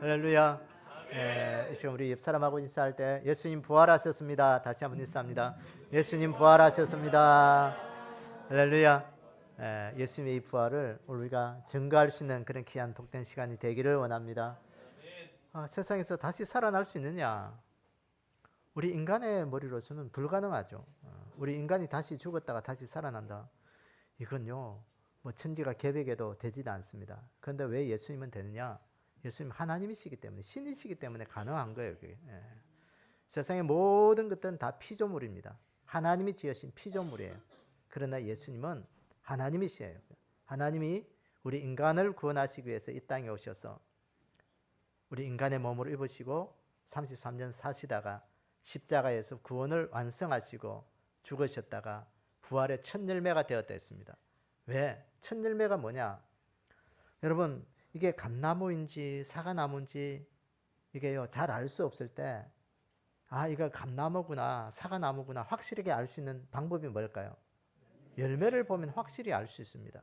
할렐루야. 이 시간 우리 옆 사람하고 인사할 때 예수님 부활하셨습니다. 다시 한번 인사합니다. 예수님 부활하셨습니다. 할렐루야. 예수님의 이 부활을 우리가 증거할 수 있는 그런 귀한 복된 시간이 되기를 원합니다. 세상에서 다시 살아날 수 있느냐? 우리 인간의 머리로서는 불가능하죠. 우리 인간이 다시 죽었다가 다시 살아난다. 이건요, 뭐 천지가 계획해도 되지도 않습니다. 그런데 왜 예수님은 되느냐? 예수님 하나님이시기 때문에, 신이시기 때문에 가능한 거예요. 그게. 세상의 모든 것들은 다 피조물입니다. 하나님이 지으신 피조물이에요. 그러나 예수님은 하나님이시에요. 하나님이 우리 인간을 구원하시기 위해서 이 땅에 오셔서 우리 인간의 몸을 입으시고 33년 사시다가 십자가에서 구원을 완성하시고 죽으셨다가 부활의 첫 열매가 되었다 했습니다. 왜? 첫 열매가 뭐냐? 여러분, 이게 감나무인지 사과나무인지 이게요, 잘 알 수 없을 때, 이거 감나무구나 사과나무구나 확실하게 알 수 있는 방법이 뭘까요? 열매를 보면 확실히 알 수 있습니다.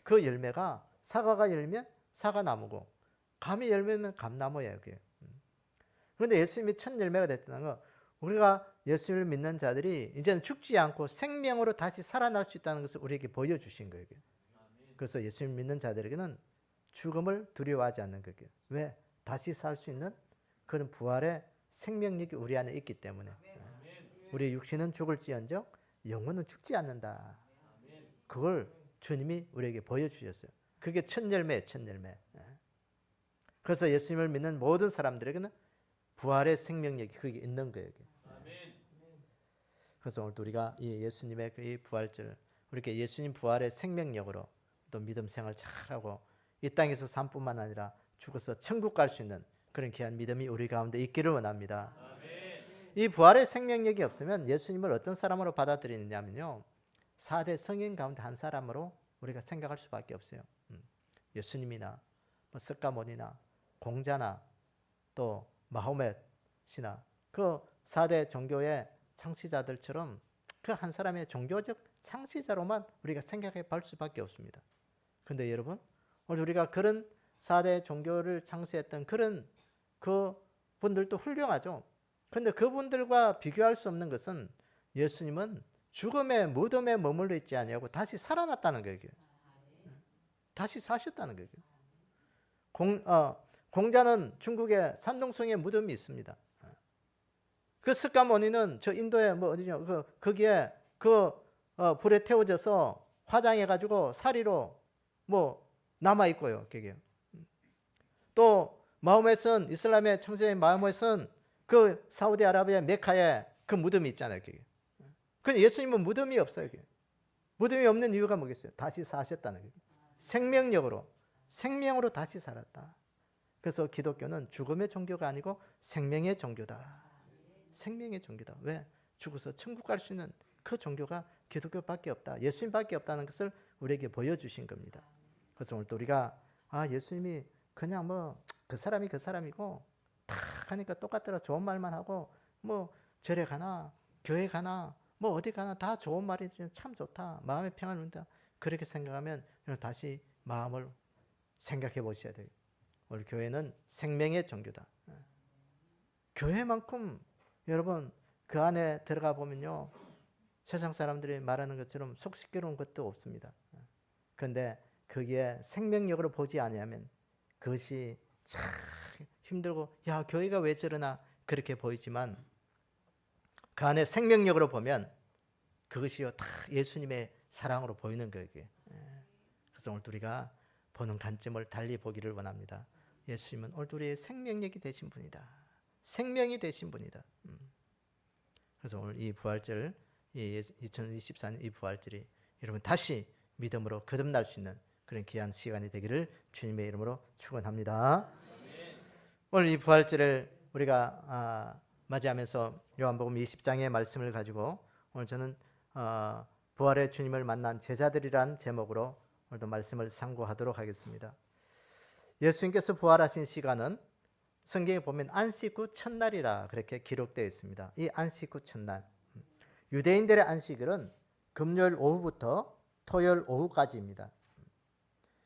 그 열매가 사과가 열면 사과나무고 감이 열면 감나무예요. 그게. 그런데 예수님이 첫 열매가 됐다는 거, 우리가 예수님을 믿는 자들이 이제는 죽지 않고 생명으로 다시 살아날 수 있다는 것을 우리에게 보여주신 거예요. 그래서 예수님 믿는 자들에게는 죽음을 두려워하지 않는 거예요. 왜? 다시 살 수 있는 그런 부활의 생명력이 우리 안에 있기 때문에. 우리의 육신은 죽을지언정 영혼은 죽지 않는다. 그걸 주님이 우리에게 보여주셨어요. 그게 첫 열매예요. 첫 열매. 그래서 예수님을 믿는 모든 사람들에게는 부활의 생명력이 거기 있는 거예요. 그래서 오늘 우리가 이 예수님의 이 부활절, 이렇게 예수님 부활의 생명력으로 또 믿음 생활 잘하고 이 땅에서 삶뿐만 아니라 죽어서 천국 갈 수 있는 그런 귀한 믿음이 우리 가운데 있기를 원합니다. 이 부활의 생명력이 없으면 예수님을 어떤 사람으로 받아들이느냐면요, 4대 성인 가운데 한 사람으로 우리가 생각할 수밖에 없어요. 예수님이나 석가모니나 공자나 또 마호멧이나 그 4대 종교의 창시자들처럼 그 한 사람의 종교적 창시자로만 우리가 생각해 볼 수밖에 없습니다. 그런데 여러분, 오늘 우리가 그런 4대 종교를 창시했던 그런 그 분들도 훌륭하죠. 그런데 그분들과 비교할 수 없는 것은 예수님은 죽음의 무덤에 머물러 있지 아니하고 다시 살아났다는 거예요. 다시 사셨다는 거예요. 공자는 중국의 산동성에 무덤이 있습니다. 그 석가모니는 저 인도에 뭐 어디냐, 거기에 불에 태워져서 화장해가지고 사리로 뭐 남아 있고요. 그게. 또 마호멧은 이슬람의 창시자인 마호멧은 그 사우디아라비아 메카에 그 무덤이 있잖아요. 그게. 근데 예수님은 무덤이 없어요. 그게. 무덤이 없는 이유가 뭐겠어요? 다시 사셨다는 거예요. 생명으로 다시 살았다. 그래서 기독교는 죽음의 종교가 아니고 생명의 종교다. 생명의 종교다. 왜? 죽어서 천국 갈 수 있는 그 종교가 기독교밖에 없다. 예수님밖에 없다는 것을 우리에게 보여주신 겁니다. 그래서 오늘 또 우리가 예수님이 그냥 뭐 그 사람이 그 사람이고 다 하니까 똑같더라. 좋은 말만 하고 뭐 절에 가나 교회 가나 뭐 어디 가나 다 좋은 말이 참 좋다. 마음의 평안을 준다. 그렇게 생각하면 다시 마음을 생각해 보셔야 돼요. 우리 교회는 생명의 종교다. 교회만큼 여러분 그 안에 들어가 보면요, 세상 사람들이 말하는 것처럼 속 시끄러운 것도 없습니다. 그런데 거기에 생명력으로 보지 아니하면 그것이 참 힘들고 교회가 왜 저러나 그렇게 보이지만 그 안에 생명력으로 보면 그것이요 다 예수님의 사랑으로 보이는 거예요. 그래서 오늘 우리가 보는 관점을 달리 보기를 원합니다. 예수님은 오늘 우리의 생명력이 되신 분이다. 생명이 되신 분이다. 그래서 오늘 이 부활절, 2024년 이 부활절이 여러분 다시 믿음으로 거듭날 수 있는 그런 귀한 시간이 되기를 주님의 이름으로 축원합니다. 오늘 이 부활절을 우리가 맞이하면서 요한복음 20장의 말씀을 가지고 오늘 저는 부활의 주님을 만난 제자들이란 제목으로 오늘도 말씀을 상고하도록 하겠습니다. 예수님께서 부활하신 시간은 성경에 보면 안식 후 첫날이라 그렇게 기록되어 있습니다. 이 안식 후 첫날, 유대인들의 안식일은 금요일 오후부터 토요일 오후까지입니다.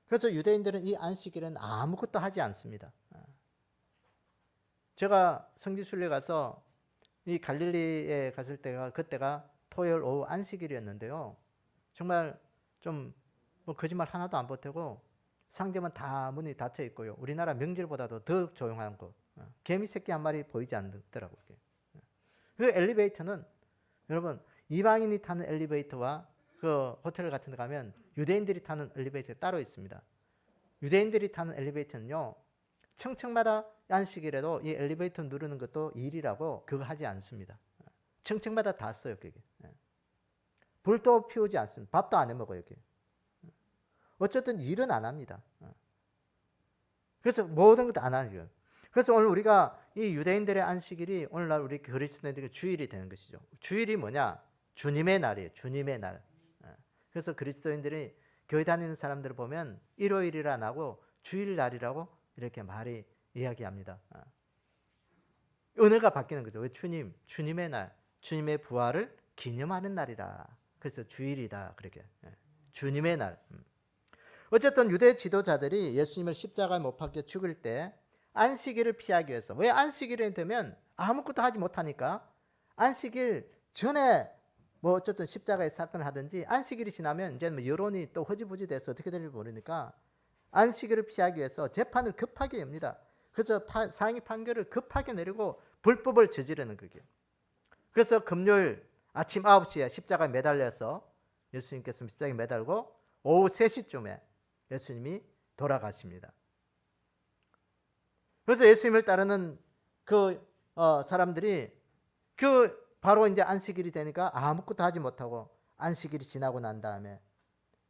그래서 유대인들은 이 안식일은 아무것도 하지 않습니다. 제가 성지순례 가서 이 갈릴리에 갔을 때가 그때가 토요일 오후 안식일이었는데요. 정말 좀 뭐 거짓말 하나도 안 보태고 상점은 다 문이 닫혀 있고요. 우리나라 명절보다도 더 조용한 곳. 개미 새끼 한 마리 보이지 않더라고요. 그 엘리베이터는 여러분 이방인이 타는 엘리베이터와 그 호텔 같은 데 가면 유대인들이 타는 엘리베이터가 따로 있습니다. 유대인들이 타는 엘리베이터는요. 층층마다 안식일에도 이 엘리베이터 누르는 것도 일이라고 그거 하지 않습니다. 층층마다 다 써요. 그게. 불도 피우지 않습니다. 밥도 안 해 먹어요. 여기. 어쨌든 일은 안 합니다. 그래서 모든 것도 안 하죠. 그래서 오늘 우리가 이 유대인들의 안식일이 오늘날 우리 그리스도인들의 주일이 되는 것이죠. 주일이 뭐냐? 주님의 날이에요. 주님의 날. 그래서 그리스도인들이 교회 다니는 사람들을 보면 일요일이라 안 하고 주일날이라고 이렇게 말이 이야기합니다. 은혜가 바뀌는 거죠. 왜 주님의 날, 주님의 부활을 기념하는 날이다. 그래서 주일이다. 그렇게 주님의 날. 어쨌든 유대 지도자들이 예수님을 십자가에 못 박혀 죽을 때 안식일을 피하기 위해서, 왜 안식일이 되면 아무것도 하지 못하니까 안식일 전에 뭐 어쨌든 십자가의 사건을 하든지 안식일이 지나면 이제 뭐 여론이 또 허지부지 돼서 어떻게 될지 모르니까 안식일을 피하기 위해서 재판을 급하게 엽니다. 그래서 상위 판결을 급하게 내리고 불법을 저지르는 거예요. 그래서 금요일 아침 9시에 십자가에 매달려서 예수님께서 십자가에 매달고 오후 3시쯤에 예수님이 돌아가십니다. 그래서 예수님을 따르는 그 사람들이 바로 이제 안식일이 되니까 아무것도 하지 못하고 안식일이 지나고 난 다음에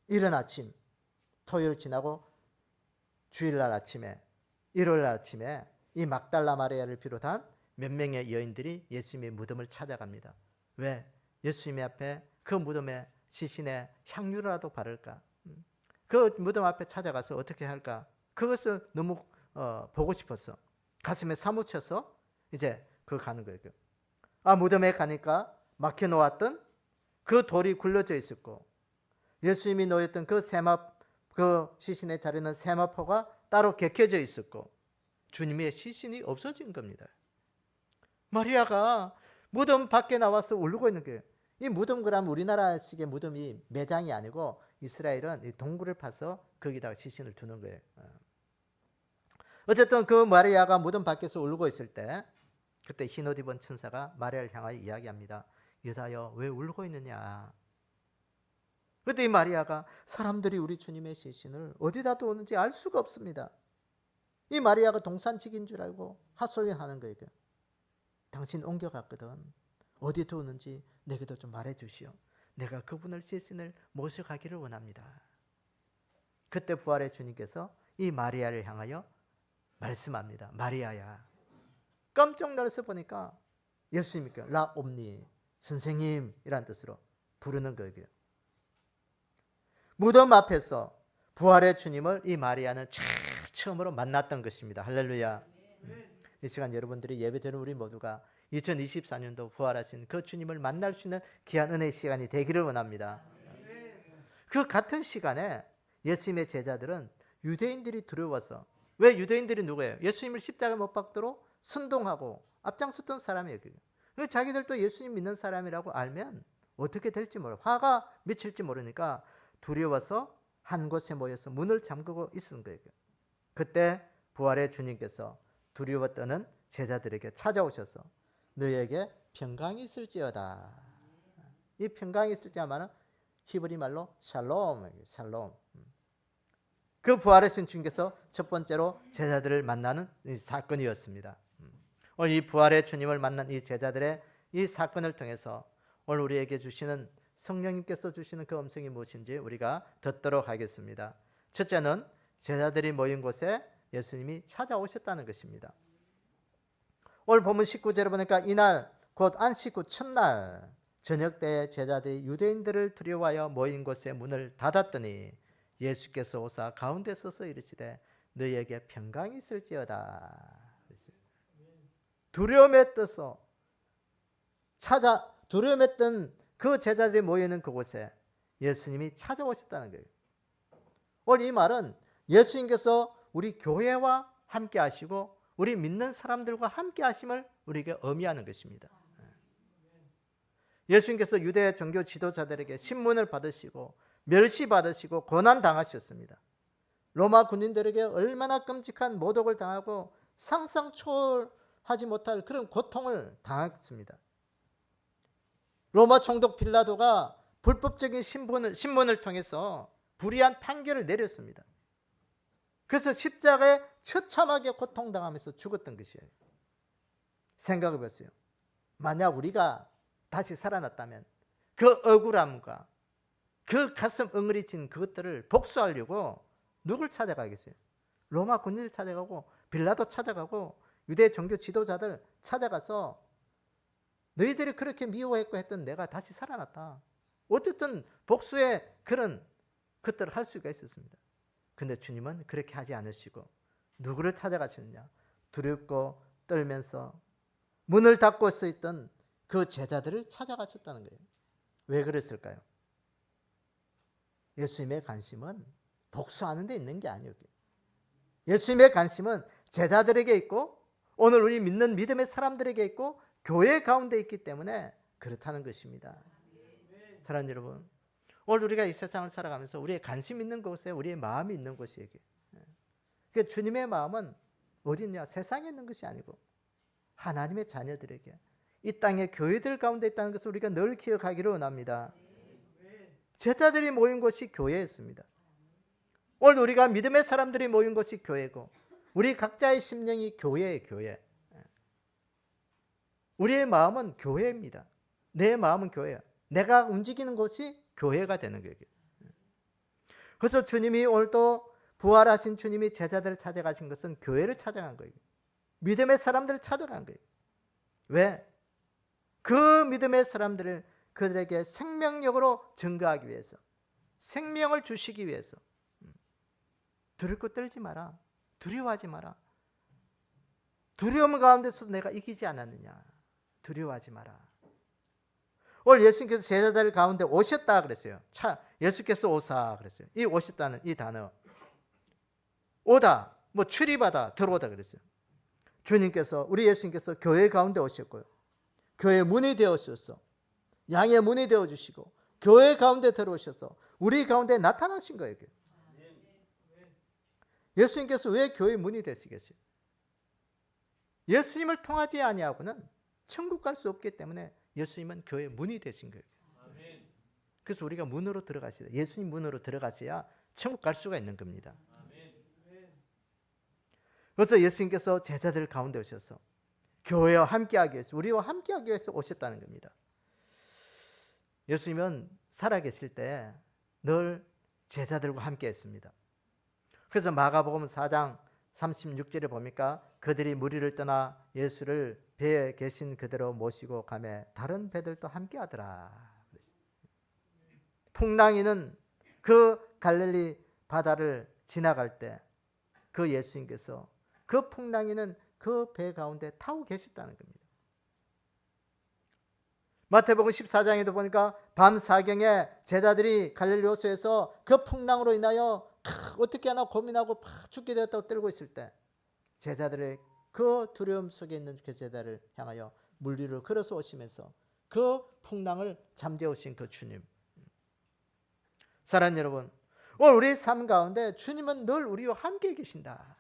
이른 아침 토요일 지나고 주일날 아침에 일요일 아침에 이 막달라 마리아를 비롯한 몇 명의 여인들이 예수님의 무덤을 찾아갑니다. 왜? 예수님의 앞에 그 무덤에 시신에 향유라도 바를까? 그 무덤 앞에 찾아가서 어떻게 할까? 그것을 너무 보고 싶었어. 가슴에 사무쳐서 이제 가는 거예요. 무덤에 가니까 막혀 놓았던 그 돌이 굴러져 있었고 예수님이 놓였던 그 시신의 자리는 세마포가 따로 개켜져 있었고 주님의 시신이 없어진 겁니다. 마리아가 무덤 밖에 나와서 울고 있는 거예요. 이 무덤 그러면 우리나라식의 무덤이 매장이 아니고 이스라엘은 이 동굴을 파서 거기다가 시신을 두는 거예요. 어쨌든 그 마리아가 무덤 밖에서 울고 있을 때 그때 흰옷 입은 천사가 마리아를 향하여 이야기합니다. 여자여 왜 울고 있느냐? 그때 이 마리아가 사람들이 우리 주님의 시신을 어디다 두었는지 알 수가 없습니다. 이 마리아가 동산직인 줄 알고 핫소리하는 거예요. 당신 옮겨갔거든. 어디 두었는지 내게도 좀 말해주시오. 내가 그분을 시신을 모셔가기를 원합니다. 그때 부활의 주님께서 이 마리아를 향하여 말씀합니다. 마리아야. 깜짝 놀라서 보니까 예수님께 라옴니 선생님이란 뜻으로 부르는 거예요. 무덤 앞에서 부활의 주님을 이 마리아는 처음으로 만났던 것입니다. 할렐루야. 이 시간 여러분들이 예배드리는 우리 모두가 2024년도 부활하신 그 주님을 만날 수 있는 귀한 은혜의 시간이 되기를 원합니다. 그 같은 시간에 예수님의 제자들은 유대인들이 두려워서, 왜 유대인들이 누구예요? 예수님을 십자가에 못 박도록 선동하고 앞장섰던 사람이에요. 자기들도 예수님 믿는 사람이라고 알면 어떻게 될지 몰라, 화가 미칠지 모르니까 두려워서 한 곳에 모여서 문을 잠그고 있은 거예요. 그때 부활의 주님께서 두려워 떠는 제자들에게 찾아오셔서 너에게 평강이 있을지어다. 이 평강이 있을지어다는 히브리 말로 샬롬. 그 부활하신 주님께서 첫 번째로 제자들을 만나는 이 사건이었습니다. 오늘 이 부활의 주님을 만난 이 제자들의 이 사건을 통해서 오늘 우리에게 주시는 성령님께서 주시는 그 음성이 무엇인지 우리가 듣도록 하겠습니다. 첫째는 제자들이 모인 곳에 예수님이 찾아오셨다는 것입니다. 오늘 본문 19절에 보니까 이날 곧 안식 후 첫날 저녁 때에 제자들이 유대인들을 두려워하여 모인 곳에 문을 닫았더니 예수께서 오사 가운데 서서 이르시되 너희에게 평강이 있을지어다. 두려움했던 그 제자들이 모이는 그곳에 예수님이 찾아오셨다는 거예요. 오늘 이 말은 예수님께서 우리 교회와 함께 하시고 우리 믿는 사람들과 함께 하심을 우리에게 의미하는 것입니다. 예수님께서 유대 종교 지도자들에게 신문을 받으시고 멸시받으시고 고난당하셨습니다. 로마 군인들에게 얼마나 끔찍한 모독을 당하고 상상 초월하지 못할 그런 고통을 당했습니다. 로마 총독 빌라도가 불법적인 신문을 통해서 불의한 판결을 내렸습니다. 그래서 십자가에 처참하게 고통당하면서 죽었던 것이에요. 생각해 보세요. 만약 우리가 다시 살아났다면 그 억울함과 그 가슴 엉그리진 그것들을 복수하려고 누굴 찾아가겠어요? 로마 군인을 찾아가고 빌라도 찾아가고 유대 종교 지도자들 찾아가서 너희들이 그렇게 미워했고 했던 내가 다시 살아났다. 어쨌든 복수의 그런 것들을 할 수가 있었습니다. 근데 주님은 그렇게 하지 않으시고 누구를 찾아가시느냐? 두렵고 떨면서 문을 닫고 서 있던 그 제자들을 찾아가셨다는 거예요. 왜 그랬을까요? 예수님의 관심은 복수하는 데 있는 게 아니에요. 예수님의 관심은 제자들에게 있고 오늘 우리 믿는 믿음의 사람들에게 있고 교회 가운데 있기 때문에 그렇다는 것입니다. 사랑하는 여러분, 오늘 우리가 이 세상을 살아가면서 우리의 관심 있는 곳에 우리의 마음이 있는 곳이에요. 그러니까 주님의 마음은 어디 있냐? 세상에 있는 것이 아니고 하나님의 자녀들에게 이 땅의 교회들 가운데 있다는 것을 우리가 늘 기억하기를 원합니다. 제자들이 모인 곳이 교회였습니다. 오늘 우리가 믿음의 사람들이 모인 곳이 교회고 우리 각자의 심령이 교회예요. 교회. 우리의 마음은 교회입니다. 내 마음은 교회야. 내가 움직이는 곳이 교회가 되는 거예요. 그래서 주님이 오늘도 부활하신 주님이 제자들을 찾아가신 것은 교회를 찾아간 거예요. 믿음의 사람들을 찾아간 거예요. 왜? 그 믿음의 사람들을 그들에게 생명력으로 증거하기 위해서, 생명을 주시기 위해서. 두렵고 떨지 마라. 두려워하지 마라. 두려움 가운데서 내가 이기지 않았느냐. 두려워하지 마라. 오늘 예수님께서 제자들 가운데 오셨다 그랬어요. 예수께서 오사 그랬어요. 이 오셨다는 이 단어, 오다, 뭐 출입하다, 들어오다 그랬어요. 주님께서, 우리 예수님께서 교회 가운데 오셨고요. 교회 문이 되어주셔서 양의 문이 되어주시고 교회 가운데 들어오셔서 우리 가운데 나타나신 거예요. 예수님께서 왜 교회 문이 되시겠어요? 예수님을 통하지 아니하고는 천국 갈 수 없기 때문에 예수님은 교회 문이 되신 거예요. 그래서 우리가 문으로 들어가시다. 예수님 문으로 들어가셔야 천국 갈 수가 있는 겁니다. 그래서 예수님께서 제자들 가운데 오셔서 교회와 함께하기 위해서, 우리와 함께하기 위해서 오셨다는 겁니다. 예수님은 살아계실 때 늘 제자들과 함께했습니다. 그래서 마가복음 4장 36절에 보니까 그들이 무리를 떠나 예수를 배에 계신 그대로 모시고 가매 다른 배들도 함께하더라. 풍랑이는 그 갈릴리 바다를 지나갈 때 그 예수님께서 그 풍랑이는 그 배 가운데 타고 계셨다는 겁니다. 마태복음 14장에도 보니까 밤 사경에 제자들이 갈릴리 호수에서 그 풍랑으로 인하여 어떻게 하나 고민하고 죽게 되었다고 떨고 있을 때 제자들의 그 두려움 속에 있는 그 제자를 향하여 물 위로 걸어서 오시면서 그 풍랑을 잠재우신 그 주님. 사랑하는 여러분, 오늘 우리의 삶 가운데 주님은 늘 우리와 함께 계신다.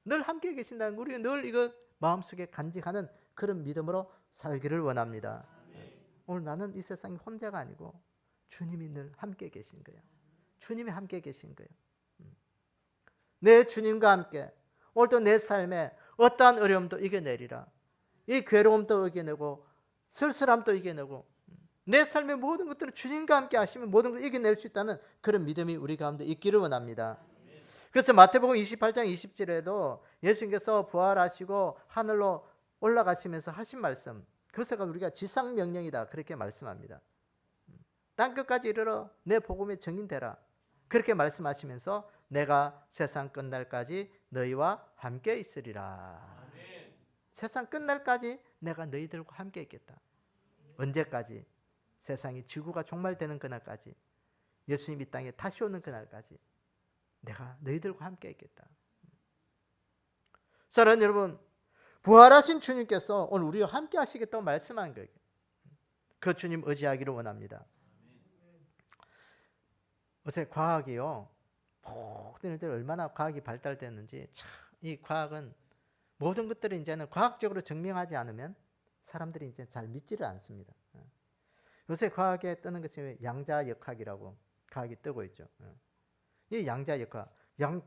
늘 함께 계신다는 우리가 늘 이거 마음속에 간직하는 그런 믿음으로 살기를 원합니다. 오늘 나는 이 세상에 혼자가 아니고 주님이 늘 함께 계신 거예요. 주님이 함께 계신 거예요. 내 주님과 함께 오늘도 내 삶에 어떠한 어려움도 이겨내리라. 이 괴로움도 이겨내고 쓸쓸함도 이겨내고 내 삶의 모든 것들을 주님과 함께 하시면 모든 걸 이겨낼 수 있다는 그런 믿음이 우리 가운데 있기를 원합니다. 그래서 마태복음 28장 20절에도 예수님께서 부활하시고 하늘로 올라가시면서 하신 말씀, 그것가 우리가 지상명령이다 그렇게 말씀합니다. 땅끝까지 이르러 내 복음에 증인되라 그렇게 말씀하시면서 내가 세상 끝날까지 너희와 함께 있으리라. 아멘. 세상 끝날까지 내가 너희들과 함께 있겠다. 언제까지? 세상이 지구가 종말되는 그날까지, 예수님 이 땅에 다시 오는 그날까지 내가 너희들과 함께 있겠다. 사랑하는 여러분, 부활하신 주님께서 오늘 우리와 함께 하시겠다고 말씀한 거예요. 그 주님 의지하기를 원합니다. 요새 과학이요, 모든 일들 얼마나 과학이 발달됐는지, 참 이 과학은 모든 것들을 이제는 과학적으로 증명하지 않으면 사람들이 이제 잘 믿지를 않습니다. 요새 과학에 뜨는 것이 양자역학이라고 과학이 뜨고 있죠. 이 양자역학,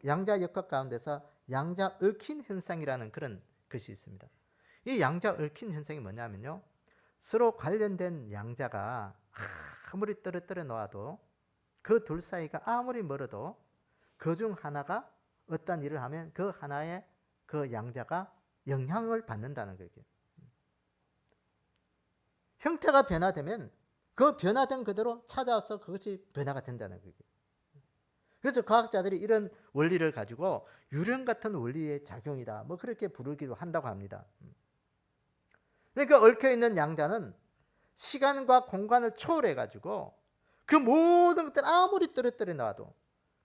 양자역학 가운데서 양자 얽힌 현상이라는 그런 것이 있습니다. 이 양자 얽힌 현상이 뭐냐면요, 서로 관련된 양자가 아무리 떨어뜨려 놓아도 그 둘 사이가 아무리 멀어도 그 중 하나가 어떤 일을 하면 그 하나의 그 양자가 영향을 받는다는 거예요. 형태가 변화되면 그 변화된 그대로 찾아와서 그것이 변화가 된다는 거예요. 그래서 과학자들이 이런 원리를 가지고 유령 같은 원리의 작용이다, 뭐 그렇게 부르기도 한다고 합니다. 그러니까 얽혀있는 양자는 시간과 공간을 초월해 가지고 그 모든 것들 아무리 떨어뜨려 놔도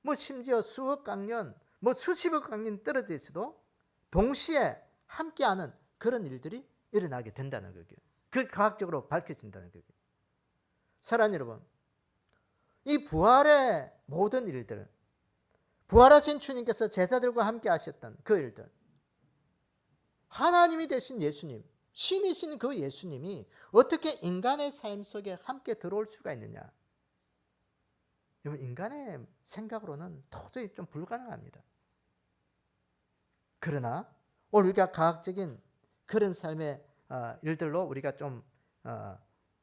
뭐 심지어 수억 강년, 뭐 수십억 강년 떨어져 있어도 동시에 함께하는 그런 일들이 일어나게 된다는 거예요. 그게 과학적으로 밝혀진다는 거예요. 사랑하는 여러분, 이 부활의 모든 일들, 부활하신 주님께서 제자들과 함께 하셨던 그 일들, 하나님이 되신 예수님, 신이신 그 예수님이 어떻게 인간의 삶 속에 함께 들어올 수가 있느냐? 인간의 생각으로는 도저히 좀 불가능합니다. 그러나 오늘 우리가 과학적인 그런 삶의 일들로 우리가 좀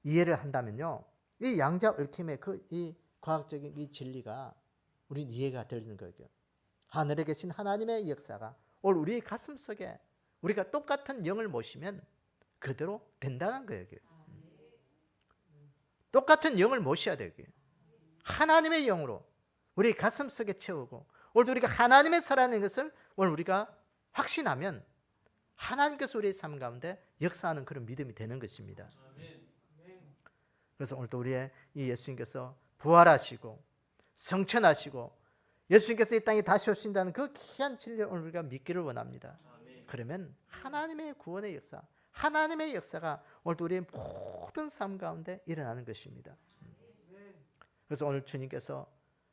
이해를 한다면요, 이 양자 얽힘의 이 과학적인 이 진리가 우리 이해가 되는 거죠. 하늘에 계신 하나님의 역사가 오늘 우리 가슴 속에 우리가 똑같은 영을 모시면 그대로 된다는 거예요. 똑같은 영을 모셔야 돼요. 하나님의 영으로 우리 가슴 속에 채우고, 오늘 우리가 하나님의 살아있는 것을 오늘 우리가 확신하면 하나님께서 우리의 삶 가운데 역사하는 그런 믿음이 되는 것입니다. 그래서 오늘도 우리의 이 예수님께서 부활하시고 성천하시고 예수님께서 이 땅에 다시 오신다는 그 귀한 진리를 오늘 우리가 믿기를 원합니다. 그러면 하나님의 구원의 역사, 하나님의 역사가 오늘도 우리의 모든 삶 가운데 일어나는 것입니다. 그래서 오늘 주님께서,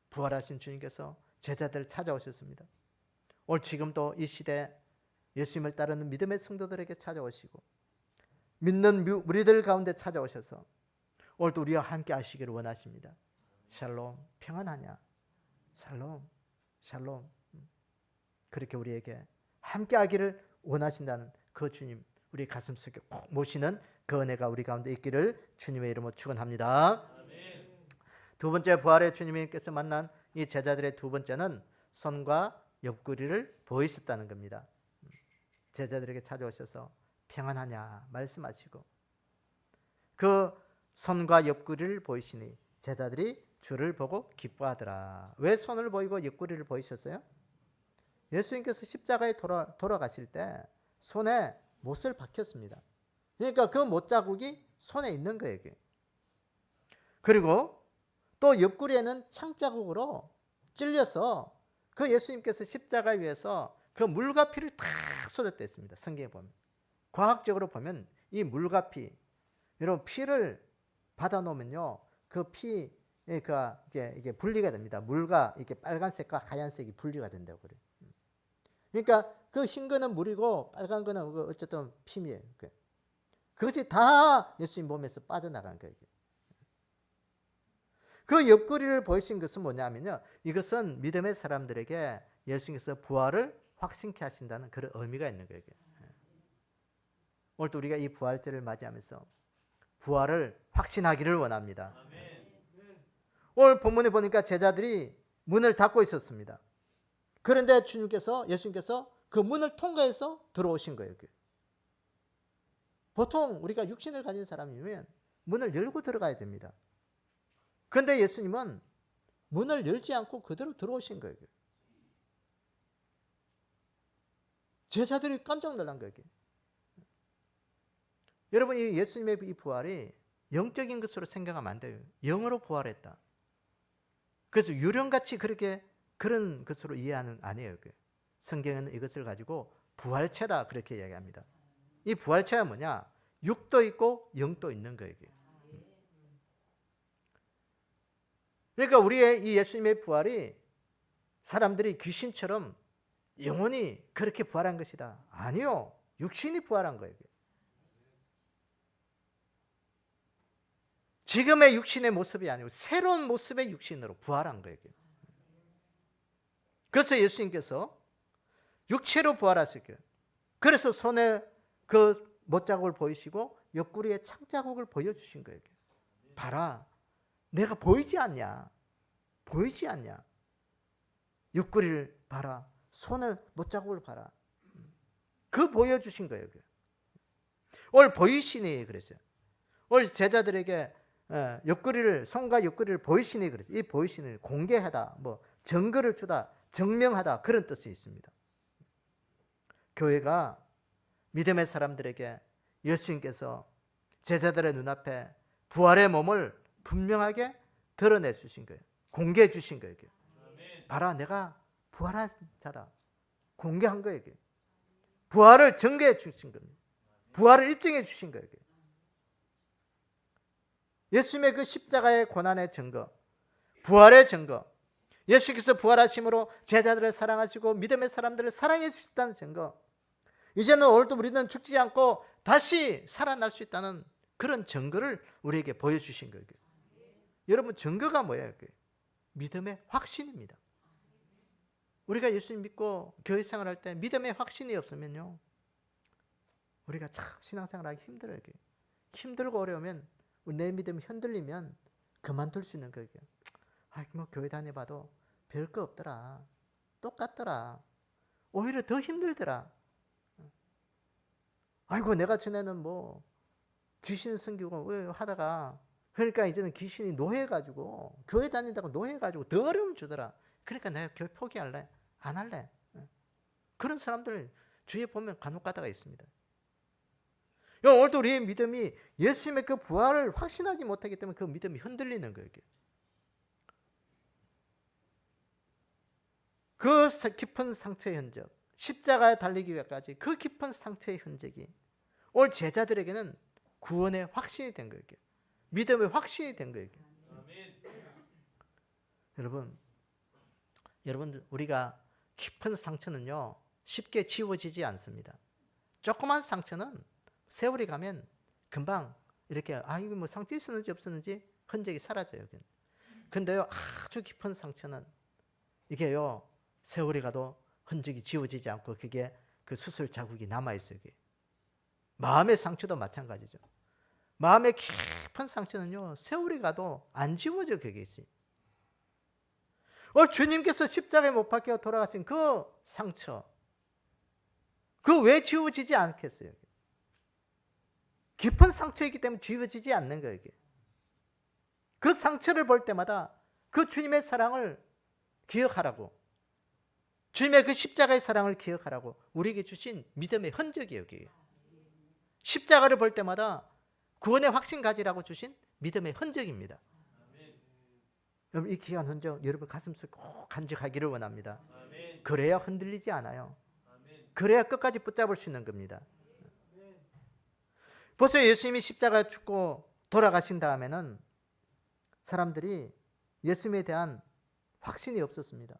부활하신 주님께서 제자들을 찾아오셨습니다. 오늘 지금도 이 시대 예수님을 따르는 믿음의 성도들에게 찾아오시고 믿는 무리들 가운데 찾아오셔서 오늘도 우리와 함께 하시기를 원하십니다. 샬롬, 평안하냐? 샬롬, 샬롬. 그렇게 우리에게 함께 하기를 원하신다는 그 주님, 우리 가슴 속에 꼭 모시는 그 은혜가 우리 가운데 있기를 주님의 이름으로 축원합니다. 두 번째, 부활의 주님께서 만난 이 제자들의 두 번째는 손과 옆구리를 보이셨다는 겁니다. 제자들에게 찾아오셔서 평안하냐 말씀하시고 그 손과 옆구리를 보이시니 제자들이 주를 보고 기뻐하더라. 왜 손을 보이고 옆구리를 보이셨어요? 예수님께서 십자가에 돌아가실 때 손에 못을 박혔습니다. 그러니까 그 못 자국이 손에 있는 거예요. 그리고 또 옆구리에는 창자국으로 찔려서 그 예수님께서 십자가 위에서 그 물과 피를 다 쏟았다 했습니다. 성경에 보면. 과학적으로 보면 이 물과 피, 여러분 피를 받아 놓으면요, 그 피가 이게 분리가 됩니다. 물과 이렇게 빨간색과 하얀색이 분리가 된다고 그래요. 그러니까 그 흰 거는 물이고 빨간 거는 어쨌든 피미예요. 그것이 다 예수님 몸에서 빠져나간 거예요. 그 옆구리를 보이신 것은 뭐냐면요, 이것은 믿음의 사람들에게 예수님께서 부활을 확신케 하신다는 그런 의미가 있는 거예요. 오늘도 우리가 이 부활절을 맞이하면서 부활을 확신하기를 원합니다. 오늘 본문에 보니까 제자들이 문을 닫고 있었습니다. 그런데 예수님께서 그 문을 통과해서 들어오신 거예요. 보통 우리가 육신을 가진 사람이면 문을 열고 들어가야 됩니다. 그런데 예수님은 문을 열지 않고 그대로 들어오신 거예요. 제자들이 깜짝 놀란 거예요. 여러분, 이 예수님의 이 부활이 영적인 것으로 생각하면 안 돼요. 영으로 부활했다. 그래서 유령같이 그렇게 그런 것으로 이해하는 아니에요. 성경에는 이것을 가지고 부활체다 그렇게 이야기합니다. 이 부활체가 뭐냐? 육도 있고 영도 있는 거예요. 그러니까 우리의 이 예수님의 부활이 사람들이 귀신처럼 영혼이 그렇게 부활한 것이다. 아니요. 육신이 부활한 거예요. 지금의 육신의 모습이 아니고 새로운 모습의 육신으로 부활한 거예요. 그래서 예수님께서 육체로 부활하셨고요. 그래서 손에 그 못자국을 보이시고 옆구리에 창자국을 보여주신 거예요. 봐라. 내가 보이지 않냐? 보이지 않냐? 옆구리를 봐라. 손을 못자국을 봐라. 그 보여주신 거예요. 오늘 보이시니 그랬어요. 오늘 제자들에게 옆구리를 손과 옆구리를 보이시니 그랬어요. 이 보이시니 공개하다, 뭐 증거를 주다, 증명하다 그런 뜻이 있습니다. 교회가 믿음의 사람들에게 예수님께서 제자들의 눈앞에 부활의 몸을 분명하게 드러내 주신 거예요. 공개해 주신 거예요. 봐라, 내가 부활한 자다. 공개한 거예요. 부활을 증거해 주신 겁니다. 부활을 입증해 주신 거예요. 예수님의 그 십자가의 고난의 증거, 부활의 증거, 예수께서 부활하심으로 제자들을 사랑하시고 믿음의 사람들을 사랑해 주셨다는 증거, 이제는 오늘도 우리는 죽지 않고 다시 살아날 수 있다는 그런 증거를 우리에게 보여주신 거예요. 여러분, 증거가 뭐예요? 믿음의 확신입니다. 우리가 예수님 믿고 교회 생활할 때 믿음의 확신이 없으면요, 우리가 참 신앙생활하기 힘들어요. 힘들고 어려우면 내 믿음이 흔들리면 그만둘 수 있는 거예요. 뭐 교회 다녀봐도 별거 없더라. 똑같더라. 오히려 더 힘들더라. 아이고, 내가 전에는 뭐 귀신 섬기고 하다가 그러니까 이제는 귀신이 노해가지고 교회 다니다가 노해가지고 더 어려움 주더라. 그러니까 내가 교회 포기할래. 안 할래. 그런 사람들 주위에 보면 간혹 가다가 있습니다. 오늘도 우리의 믿음이 예수님의 그 부활을 확신하지 못하기 때문에 그 믿음이 흔들리는 거예요. 그 깊은 상처의 흔적, 십자가에 달리기 위해까지 그 깊은 상처의 흔적이 오늘 제자들에게는 구원의 확신이 된 거예요. 믿음의 확신이 된 거예요. 여러분, 우리가 깊은 상처는요, 쉽게 지워지지 않습니다. 조그만 상처는 세월이 가면 금방 이렇게 이거 뭐 상처 있었는지 없었는지 흔적이 사라져요. 근데요, 아주 깊은 상처는 이게요, 세월이 가도 흔적이 지워지지 않고 그게 그 수술 자국이 남아있어요. 마음의 상처도 마찬가지죠. 마음의 깊은 상처는요, 세월이 가도 안 지워져, 그게 있어요. 주님께서 십자가에 못 박혀 돌아가신 그 상처, 그 왜 지워지지 않겠어요? 깊은 상처이기 때문에 지워지지 않는 거예요. 그 상처를 볼 때마다 그 주님의 사랑을 기억하라고, 주님의 그 십자가의 사랑을 기억하라고 우리에게 주신 믿음의 흔적이에요. 십자가를 볼 때마다 구원의 확신 가지라고 주신 믿음의 흔적입니다. 여러분, 이 귀한 흔적 여러분 가슴속에 꼭 간직하기를 원합니다. 그래야 흔들리지 않아요. 그래야 끝까지 붙잡을 수 있는 겁니다. 벌써 예수님이 십자가에 죽고 돌아가신 다음에는 사람들이 예수님에 대한 확신이 없었습니다.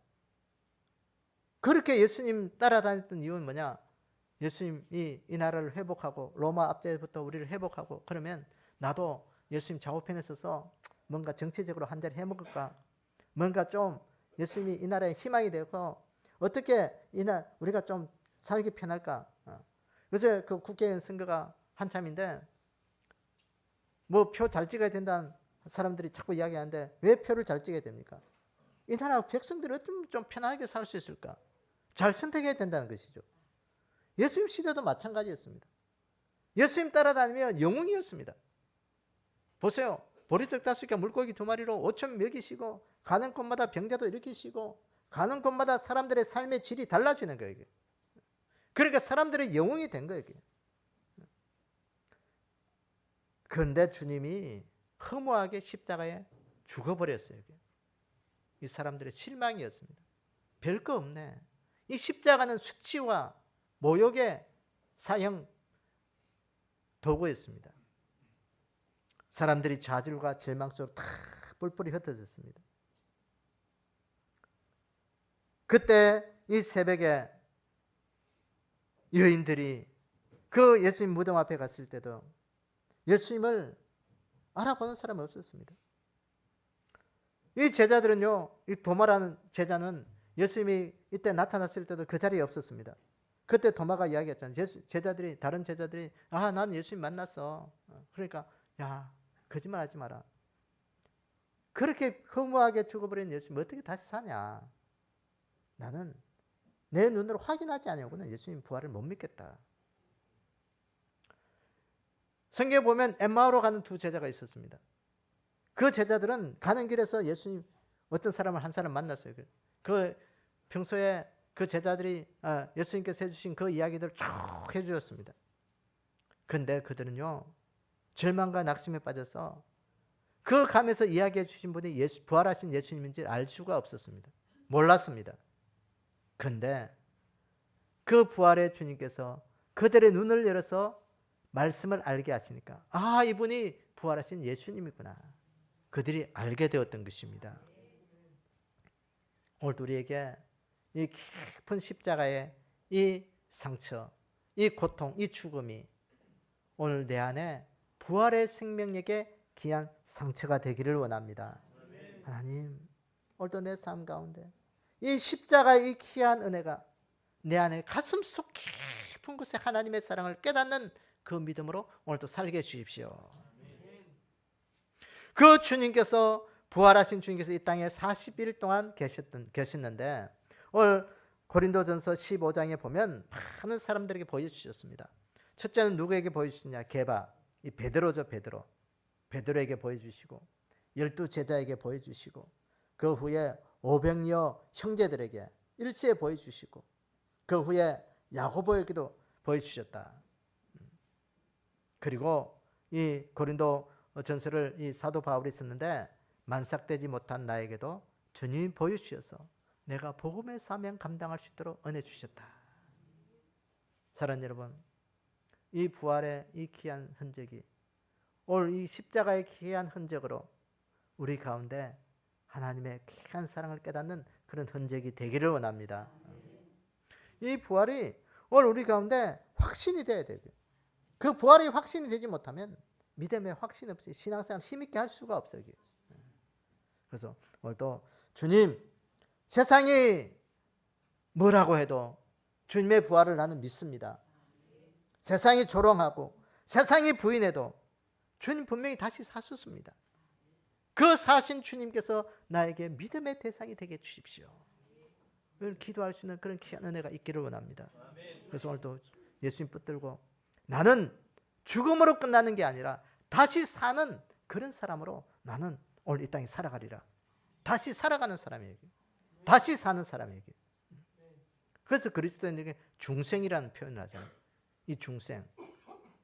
그렇게 예수님 따라다녔던 이유는 뭐냐? 예수님이 이 나라를 회복하고 로마 압제부터 우리를 회복하고 그러면 나도 예수님 좌우편에 서서 뭔가 정치적으로 한 자리 해먹을까? 뭔가 좀 예수님이 이 나라의 희망이 되고 어떻게 우리가 좀 살기 편할까? 요새 그 국회의원 선거가 한참인데 뭐 표 잘 찍어야 된다는 사람들이 자꾸 이야기하는데 왜 표를 잘 찍어야 됩니까? 이 나라 백성들이 어쩜 좀 편하게 살 수 있을까? 잘 선택해야 된다는 것이죠. 예수님 시대도 마찬가지였습니다. 예수님 따라다니면 영웅이었습니다. 보세요. 보리떡 5개 물고기 2마리로 5천 먹이시고 가는 곳마다 병자도 일으키시고 가는 곳마다 사람들의 삶의 질이 달라지는 거예요. 그러니까 사람들의 영웅이 된 거예요. 그런데 주님이 허무하게 십자가에 죽어버렸어요. 이 사람들의 실망이었습니다. 별거 없네. 이 십자가는 수치와 모욕의 사형 도구였습니다. 사람들이 좌절과 절망 속으로 다 뿔뿔이 흩어졌습니다. 그때 이 새벽에 여인들이 그 예수님 무덤 앞에 갔을 때도 예수님을 알아보는 사람은 없었습니다. 이 제자들은요, 이 도마라는 제자는 예수님이 이때 나타났을 때도 그 자리에 없었습니다. 그때 도마가 이야기했잖아요. 다른 제자들이 난 예수님 만났어. 그러니까 야, 거짓말하지 마라. 그렇게 허무하게 죽어버린 예수님 어떻게 다시 사냐. 나는 내 눈으로 확인하지 않으려고는 예수님 부활을 못 믿겠다. 성경에 보면 엠마오로 가는 두 제자가 있었습니다. 그 제자들은 가는 길에서 예수님 어떤 사람을 한 사람 만났어요. 그 평소에 그 제자들이 예수님께서 해주신 그 이야기들을 쭉 해주었습니다. 그런데 그들은요, 절망과 낙심에 빠져서 그 감에서 이야기해 주신 분이 부활하신 예수님인지 알 수가 없었습니다. 몰랐습니다. 그런데 그 부활의 주님께서 그들의 눈을 열어서 말씀을 알게 하시니까 이분이 부활하신 예수님이구나. 그들이 알게 되었던 것입니다. 오늘 우리에게 이 깊은 십자가의 이 상처, 이 고통, 이 죽음이 오늘 내 안에 부활의 생명력에 귀한 상처가 되기를 원합니다. 하나님, 오늘도 내 삶 가운데 이 십자가의 이 귀한 은혜가 내 안에 가슴속 깊은 곳에 하나님의 사랑을 깨닫는 그 믿음으로 오늘도 살게 해주십시오. 그 주님께서 부활하신 주님께서 이 땅에 40일 동안 계셨는데 오늘 고린도전서 15장에 보면 많은 사람들에게 보여주셨습니다. 첫째는 누구에게 보여주시냐? 게바, 이 베드로죠. 베드로에게 보여주시고 12제자에게 보여주시고 그 후에 500여 형제들에게 일시에 보여주시고 그 후에 야고보에게도 보여주셨다. 그리고 이 고린도 전서를 이 사도 바울이 썼는데 만삭되지 못한 나에게도 주님이 보여주셔서 내가 복음의 사명 감당할 수 있도록 은혜 주셨다. 사랑하는 여러분, 이 부활의 이 귀한 흔적이 오늘 이 십자가의 귀한 흔적으로 우리 가운데 하나님의 귀한 사랑을 깨닫는 그런 흔적이 되기를 원합니다. 이 부활이 오늘 우리 가운데 확신이 돼야 돼요. 그 부활이 확신이 되지 못하면 믿음에 확신 없이 신앙생활 힘있게 할 수가 없어요. 그래서 오늘도 주님, 세상이 뭐라고 해도 주님의 부활을 나는 믿습니다. 세상이 조롱하고 세상이 부인해도 주님 분명히 다시 사셨습니다. 그 사신 주님께서 나에게 믿음의 대상이 되게 해주십시오. 기도할 수 있는 그런 귀한 은혜가 있기를 원합니다. 그래서 오늘도 예수님 붙들고 나는 죽음으로 끝나는 게 아니라 다시 사는 그런 사람으로 나는 오늘 이 땅에 살아가리라. 다시 살아가는 사람에게, 다시 사는 사람에게. 그래서 그리스도인에게 중생이라는 표현을 하잖아요. 이 중생,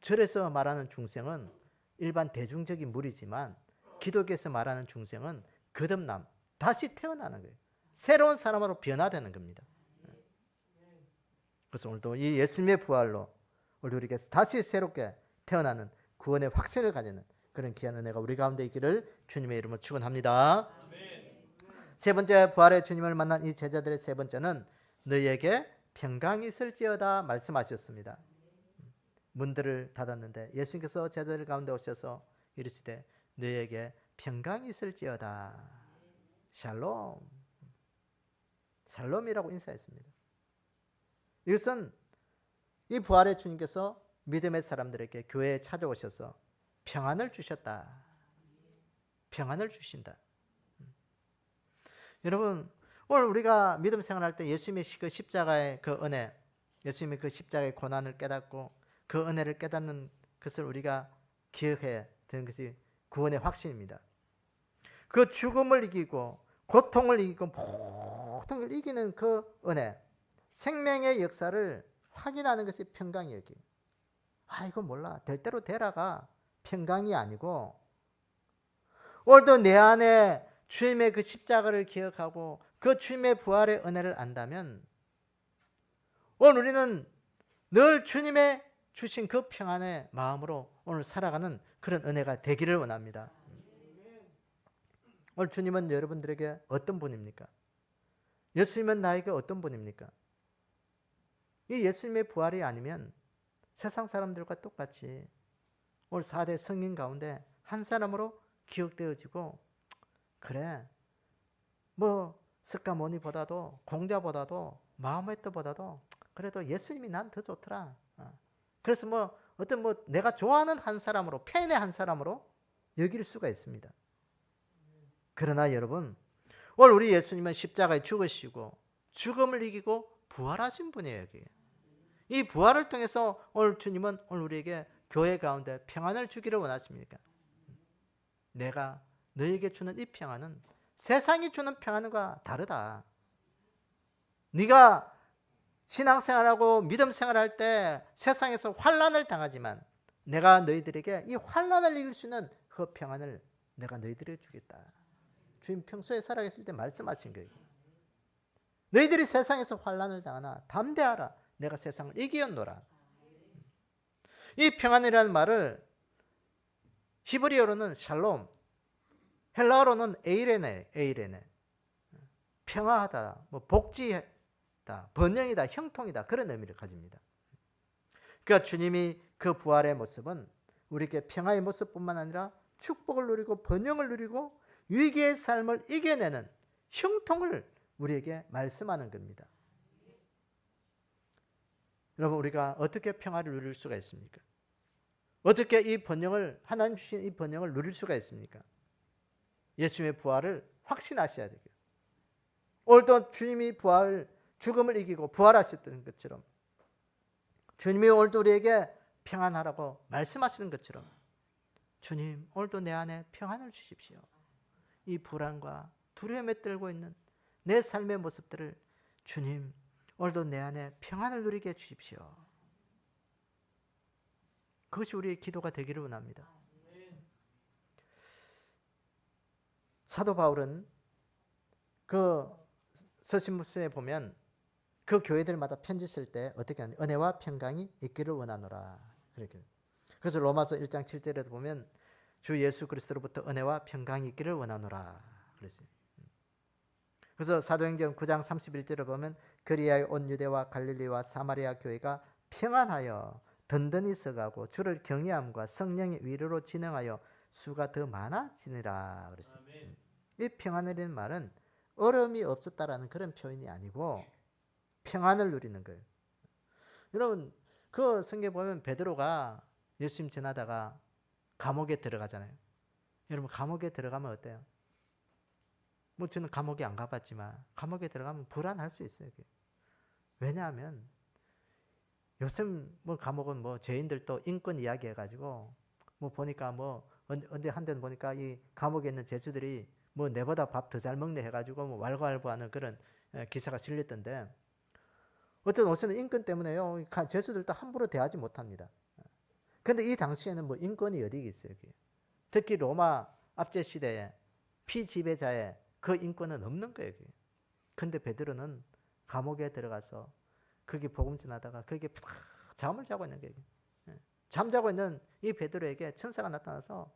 절에서 말하는 중생은 일반 대중적인 무리지만 기독교에서 말하는 중생은 거듭남, 다시 태어나는 거예요. 새로운 사람으로 변화되는 겁니다. 그래서 오늘도 이 예수님의 부활로 우리에게 다시 새롭게 태어나는 구원의 확신을 가지는 그런 귀한 은혜가 우리 가운데 있기를 주님의 이름으로 축원합니다. 세 번째, 부활의 주님을 만난 이 제자들의 세 번째는 너희에게 평강이 있을지어다 말씀하셨습니다. 문들을 닫았는데 예수님께서 제자들 가운데 오셔서 이르시되 너희에게 평강이 있을지어다. 샬롬. 샬롬이라고 인사했습니다. 이것은 이 부활의 주님께서 믿음의 사람들에게 교회에 찾아오셔서 평안을 주셨다. 평안을 주신다. 여러분, 오늘 우리가 믿음 생활할 때 예수님의 그 십자가의 그 은혜, 예수님의 그 십자가의 고난을 깨닫고 그 은혜를 깨닫는 것을 우리가 기억해야 되는 것이 구원의 확신입니다. 그 죽음을 이기고 고통을 이기고 모든 걸 이기는 그 은혜, 생명의 역사를 확인하는 것이 평강이에요. 이거 몰라. 될 대로 되라가 평강이 아니고 오늘도 내 안에 주님의 그 십자가를 기억하고 그 주님의 부활의 은혜를 안다면 오늘 우리는 늘 주님의 주신 그 평안의 마음으로 오늘 살아가는 그런 은혜가 되기를 원합니다. 오늘 주님은 여러분들에게 어떤 분입니까? 예수님은 나에게 어떤 분입니까? 이 예수님의 부활이 아니면 세상 사람들과 똑같이 오늘 4대 성인 가운데 한 사람으로 기억되어지고, 그래 뭐 스가모니보다도 공자보다도 마호메트보다도 그래도 예수님이 난 더 좋더라. 그래서 뭐 어떤 뭐 내가 좋아하는 한 사람으로, 팬의 한 사람으로 여길 수가 있습니다. 그러나 여러분, 오늘 우리 예수님은 십자가에 죽으시고 죽음을 이기고 부활하신 분이에요. 여기. 이 부활을 통해서 오늘 주님은 오늘 우리에게 교회 가운데 평안을 주기를 원하십니까? 내가 너에게 주는 이 평안은 세상이 주는 평안과 다르다. 네가 신앙생활하고 믿음생활할 때 세상에서 환난을 당하지만 내가 너희들에게 이 환난을 이길 수 있는 그 평안을 내가 너희들에게 주겠다. 주님 평소에 살아계실 때 말씀하신 거예요. 너희들이 세상에서 환난을 당하나 담대하라. 내가 세상을 이기었노라. 이 평안이라는 말을 히브리어로는 샬롬, 헬라어로는 에이레네. 평화하다, 뭐 복지다, 번영이다, 형통이다, 그런 의미를 가집니다. 그러니까 주님이 그 부활의 모습은 우리에게 평화의 모습뿐만 아니라 축복을 누리고 번영을 누리고 위기의 삶을 이겨내는 형통을 우리에게 말씀하는 겁니다. 여러분, 우리가 어떻게 평화를 누릴 수가 있습니까? 어떻게 이 번영을, 하나님 주신 이 번영을 누릴 수가 있습니까? 예수님의 부활을 확신하셔야 되고요. 오늘도 주님이 죽음을 이기고 부활하셨던 것처럼 주님이 오늘도 우리에게 평안하라고 말씀하시는 것처럼 주님, 오늘도 내 안에 평안을 주십시오. 이 불안과 두려움에 떨고 있는 내 삶의 모습들을 주님, 오늘도 내 안에 평안을 누리게 해주십시오. 그것이 우리의 기도가 되기를 원합니다. 사도 바울은 그 서신문서에 보면 그 교회들마다 편지 쓸 때 어떻게 하냐, 은혜와 평강이 있기를 원하노라. 그래서 로마서 1장 7절에도 보면 주 예수 그리스도로부터 은혜와 평강이 있기를 원하노라 그랬어요. 그래서 사도행전 9장 31절에 보면 그리하여 온 유대와 갈릴리와 사마리아 교회가 평안하여 든든히 서가고 주를 경외함과 성령의 위로로 진행하여 수가 더 많아지니라 그랬어요. 이 평안이라는 말은 어려움이 없었다라는 그런 표현이 아니고 평안을 누리는 거예요. 여러분, 그 성경에 보면 베드로가 예수님 지나다가 감옥에 들어가잖아요. 여러분, 감옥에 들어가면 어때요? 뭐 저는 감옥에 안 가봤지만 감옥에 들어가면 불안할 수 있어요. 왜냐하면 요즘 뭐 감옥은 뭐 죄인들도 인권 이야기 해가지고 뭐 보니까 뭐 언제 한 데는 보니까 이 감옥에 있는 죄수들이 뭐 내보다 밥 더 잘 먹네 해가지고 뭐 왈가왈부하는 그런 기사가 실렸던데, 어떤 옷은 인권 때문에요. 죄수들도 함부로 대하지 못합니다. 그런데 이 당시에는 뭐 인권이 어디 있어요? 특히 로마 압제 시대에 피지배자의 그 인권은 없는 거예요. 그런데 베드로는 감옥에 들어가서 거기 복음 전하다가 거기에 잠을 자고 있는 거예요. 잠자고 있는 이 베드로에게 천사가 나타나서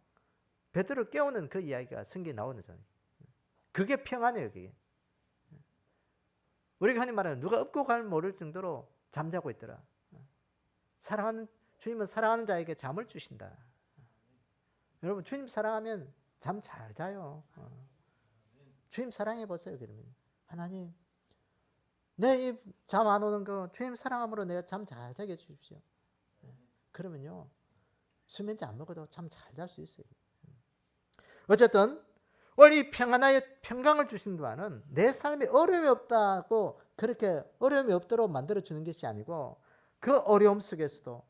베드로를 깨우는 그 이야기가 성경에 나오는 거잖아요. 그게 평안이에요. 그게. 우리가 흔히 말하는 누가 업고 갈 모를 정도로 잠자고 있더라. 주님은 사랑하는 자에게 잠을 주신다. 여러분, 주님 사랑하면 잠 잘 자요. 주님 사랑해 보세요. 그러면 하나님, 내 이 잠 안 오는 거 주님 사랑함으로 내가 잠 잘 자게 해주십시오. 그러면요, 수면제 안 먹어도 잠 잘 잘 수 있어요. 어쨌든 오늘 이 평강을 주신 동안은 내 삶에 어려움이 없다고 그렇게 어려움이 없도록 만들어 주는 것이 아니고 그 어려움 속에서도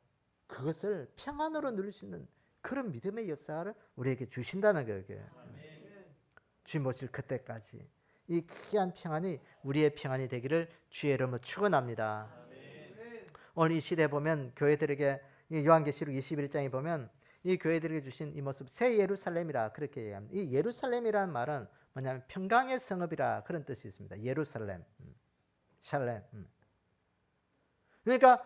그것을 평안으로 누릴 수 있는 그런 믿음의 역사를 우리에게 주신다는 거예요. 주님 오실 그때까지 이 귀한 평안이 우리의 평안이 되기를 주의 이름으로 축원합니다. 오늘 이 시대에 보면 교회들에게 요한계시록 21장에 보면 이 교회들에게 주신 이 모습 새 예루살렘이라 그렇게 얘기합니다. 이 예루살렘이라는 말은 뭐냐면 평강의 성읍이라 그런 뜻이 있습니다. 예루살렘, 샬렘. 그러니까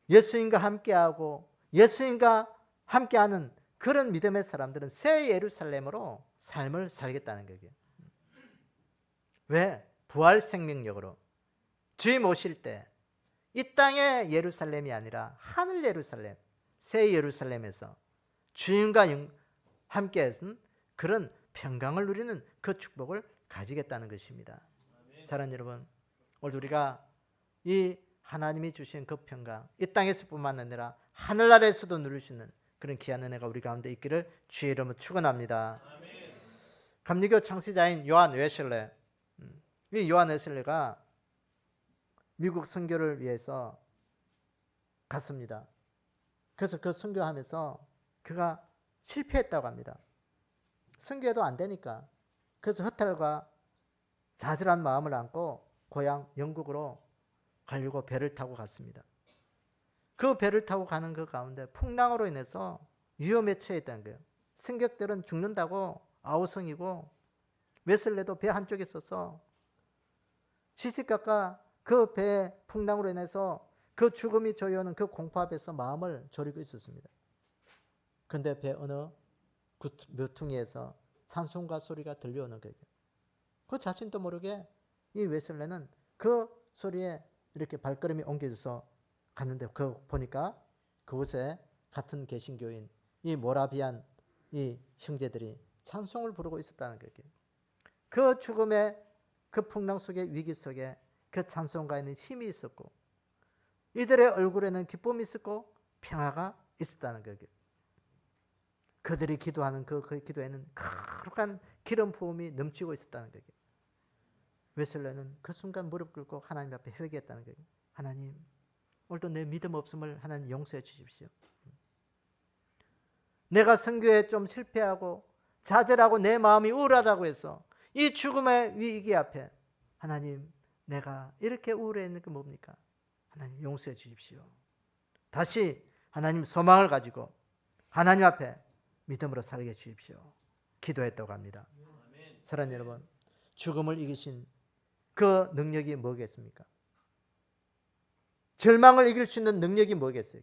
예수님과 함께하고 예수님과 함께하는 그런 믿음의 사람들은 새 예루살렘으로 삶을 살겠다는 거예요. 왜? 부활 생명력으로 주님 오실 때 이 땅의 예루살렘이 아니라 하늘 예루살렘, 새 예루살렘에서 주님과 함께해서 그런 평강을 누리는 그 축복을 가지겠다는 것입니다. 사랑하는 여러분, 오늘 우리가 이 하나님이 주신 그 평강, 이 땅에서뿐만 아니라 하늘나라에서도 누릴 수 있는 그런 귀한 은혜가 우리 가운데 있기를 주의 이름으로 축원합니다. 감리교 창시자인 요한 웨슬레, 이 요한 웨슬레가 미국 선교를 위해서 갔습니다. 그래서 그 선교하면서 그가 실패했다고 합니다. 선교해도 안 되니까. 그래서 허탈과 좌절한 마음을 안고 고향 영국으로 가려고 배를 타고 갔습니다. 그 배를 타고 가는 그 가운데 풍랑으로 인해서 위험에 처했다는 거예요. 승객들은 죽는다고 아우성이고 웨슬레도 배 한쪽에 있어서 시시각각 그 배 풍랑으로 인해서 그 죽음이 저해오는 그 공포 앞에서 마음을 졸이고 있었습니다. 그런데 배 어느 모퉁이에서 찬송가 소리가 들려오는 거예요. 그 자신도 모르게 이 웨슬레는 그 소리에 이렇게 발걸음이 옮겨져서 갔는데 그 보니까 그곳에 같은 개신교인 이 모라비안 이 형제들이 찬송을 부르고 있었다는 거예요. 그 죽음의 그 풍랑 속의 위기 속에 그 찬송가에는 힘이 있었고 이들의 얼굴에는 기쁨이 있었고 평화가 있었다는 거예요. 그들이 기도하는 그 기도에는 거룩한 기름 부음이 넘치고 있었다는 거예요. 웨슬레는 그 순간 무릎 꿇고 하나님 앞에 회개했다는 거예요. 하나님, 오늘도 내 믿음 없음을 하나님 용서해 주십시오. 내가 선교에 좀 실패하고 좌절하고 내 마음이 우울하다고 해서 이 죽음의 위기 앞에 하나님, 내가 이렇게 우울해 있는 게 뭡니까? 하나님 용서해 주십시오. 다시 하나님 소망을 가지고 하나님 앞에 믿음으로 살게 주십시오. 기도했다고 합니다. 사랑하는 여러분, 죽음을 이기신 그 능력이 뭐겠습니까? 절망을 이길 수 있는 능력이 뭐겠어요?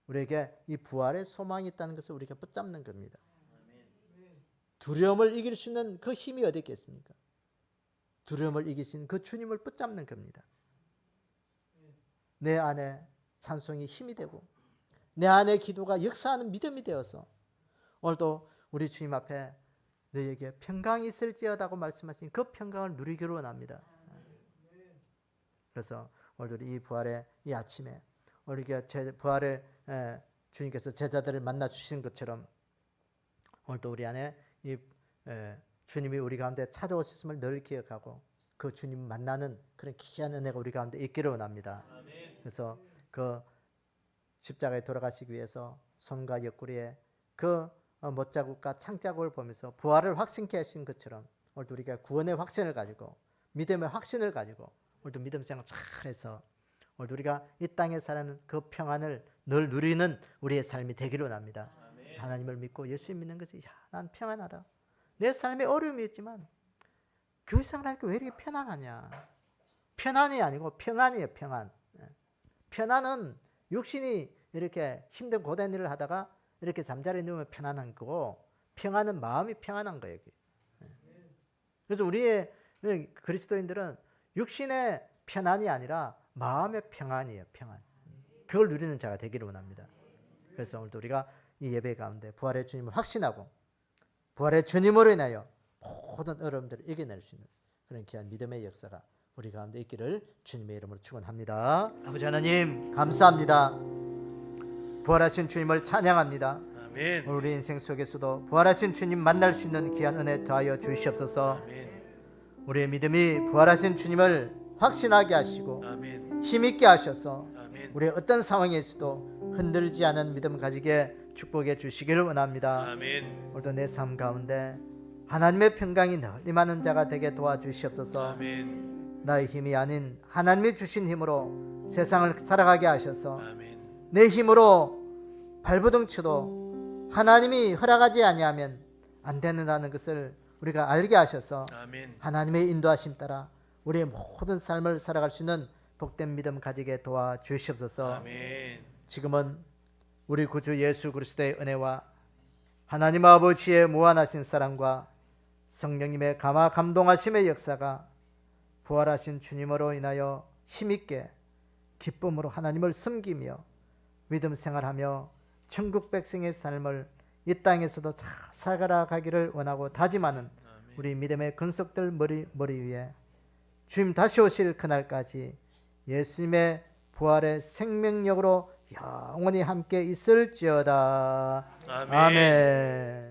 우리에게 이 부활의 소망이 있다는 것을 우리가 붙잡는 겁니다. 두려움을 이길 수 있는 그 힘이 어디 있겠습니까? 두려움을 이기신 그 주님을 붙잡는 겁니다. 내 안에 찬송이 힘이 되고 내 안에 기도가 역사하는 믿음이 되어서 오늘도 우리 주님 앞에 너에게 평강이 있을지어다고 말씀하신 그 평강을 누리기를 원합니다. 그래서 오늘 이 부활의 이 아침에 우리가 부활의 주님께서 제자들을 만나 주신 것처럼 오늘도 우리 안에 이 주님이 우리 가운데 찾아오셨음을 늘 기억하고 그 주님 만나는 그런 귀한 은혜가 우리 가운데 있기를 원합니다. 그래서 그 십자가에 돌아가시기 위해서 손과 옆구리에 그 못자국과 창자국을 보면서 부활을 확신케 하신 것처럼 오늘도 우리가 구원의 확신을 가지고 믿음의 확신을 가지고 오늘도 믿음 생활 잘해서 오늘도 우리가 이 땅에 사는 그 평안을 늘 누리는 우리의 삶이 되기를 원합니다. 하나님을 믿고 예수 믿는 것이 난 평안하다. 내 삶에 어려움이 있지만 교회 생활하니까 왜 이렇게 편안하냐. 편안이 아니고 평안이에요. 평안. 편안은 육신이 이렇게 힘든 고된 일을 하다가 이렇게 잠자리에 누우면 편안한 거고 평안은 마음이 평안한 거예요. 그래서 우리의 그리스도인들은 육신의 편안이 아니라 마음의 평안이에요. 평안. 그걸 누리는 자가 되기를 원합니다. 그래서 오늘도 우리가 이 예배 가운데 부활의 주님을 확신하고 부활의 주님으로 인하여 모든 어려움들을 이겨낼 수 있는 그런 귀한 믿음의 역사가 우리 가운데 있기를 주님의 이름으로 축원합니다. 아버지 하나님 감사합니다. 부활하신 주님을 찬양합니다. 아멘. 우리 인생 속에서도 부활하신 주님 만날 수 있는 귀한 은혜 더하여 주시옵소서. 아멘. 우리의 믿음이 부활하신 주님을 확신하게 하시고 아멘. 힘있게 하셔서 아멘. 우리의 어떤 상황에서도 흔들지 않은 믿음 가지게 축복해 주시기를 원합니다. 아멘. 오늘도 내 삶 가운데 하나님의 평강이 늘 임하는 자가 되게 도와주시옵소서. 아멘. 나의 힘이 아닌 하나님이 주신 힘으로 세상을 살아가게 하셔서 아멘. 내 힘으로 발버둥 쳐도 하나님이 허락하지 아니하면 안 된다는 것을 우리가 알게 하셔서 아멘. 하나님의 인도하심 따라 우리의 모든 삶을 살아갈 수 있는 복된 믿음 가지게 도와주시옵소서. 아멘. 지금은 우리 구주 예수 그리스도의 은혜와 하나님 아버지의 무한하신 사랑과 성령님의 감동하심의 역사가 부활하신 주님으로 인하여 힘있게 기쁨으로 하나님을 섬기며 믿음 생활하며 천국 백성의 삶을 이 땅에서도 잘 살아가기를 원하고 다짐하는 우리 믿음의 근속들 머리 위에 주님 다시 오실 그날까지 예수님의 부활의 생명력으로 영원히 함께 있을지어다. 아멘. 아멘.